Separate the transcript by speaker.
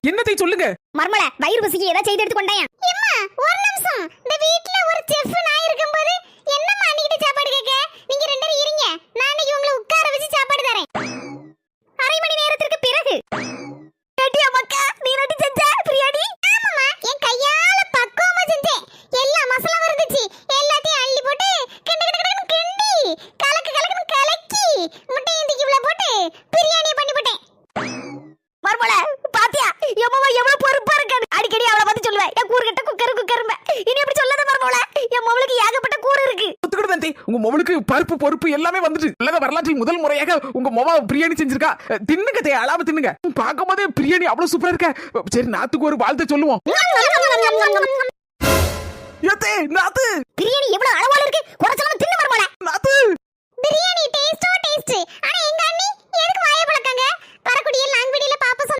Speaker 1: என்னத்தை சொல்லுங்க.
Speaker 2: மர்மல வயிறு பசிக்கு ஏதா செய்து எடுத்து கொண்டாயா? அம்மா ஒரு நிமிஷம். இந்த வீட்ல ஒரு செஃப் நான் இருக்கும்போது என்னம்மா அன்னிக்கிட்ட சாப்பாடு கேக்க? நீங்க ரெண்டு பேரும் இருங்க. நான் இன்னைக்கு உங்களை உட்கார வச்சு சாப்பாடு தரேன். அரை மணி நேரத்துக்கு பிறகு. கேட்டியா மக்கா? நீ ரெடி செஞ்ச பிரியாணி? ஆமாம்மா. என் கையால பக்குவமா செஞ்சேன். எல்லா மசாலா இருந்துச்சு. எல்லாத்தையும் அள்ளி போட்டு கிண்டி கலக்கு கலக்குன்னு கலக்கி முட்டையை இந்திக்குள்ள போட்டு பிரியாணி பண்ணி போட்டேன். மர்மல பாத்தியா? எவ்வளவு பொறுப்பா இருக்கானு. அடிக்கடி அவளை பத்தி சொல்லுவேன். என் கூறுகிட்ட குக்கரும்ப. இனி எப்படி சொல்லாத மர்மல? என் மவளுக்கு ஏகப்பட்ட கூறு இருக்கு.
Speaker 1: ஒத்துக்கிடுதே. உங்க மொபைலுக்கு பருப்பு பொறுப்பு எல்லாமே வந்துட்டு. உலக வரலாற்றில் முதல் முறையாக உங்க மொபா பிரியாணி செஞ்சிருக்கா. தின்னுங்க தே, அளவு தின்னுங்க. பார்க்கும்போதே பிரியாணி அவ்வளவு சூப்பரா இருக்க. சரி, நாத்துக்கு ஒரு வாழ்த்து சொல்லுவோம். ஏத்தே நாத்து
Speaker 2: பிரியாணி எவ்வளவு அளவால இருக்கு. குறச்சலமா தின்னு மர்மல.
Speaker 1: நாத்து
Speaker 2: பிரியாணி டேஸ்டோ டேஸ்ட். ஆனா எங்க அண்ணி எதுக்கு வாயை பழக்காங்க? வரக்கூடிய லாங் வீடியோல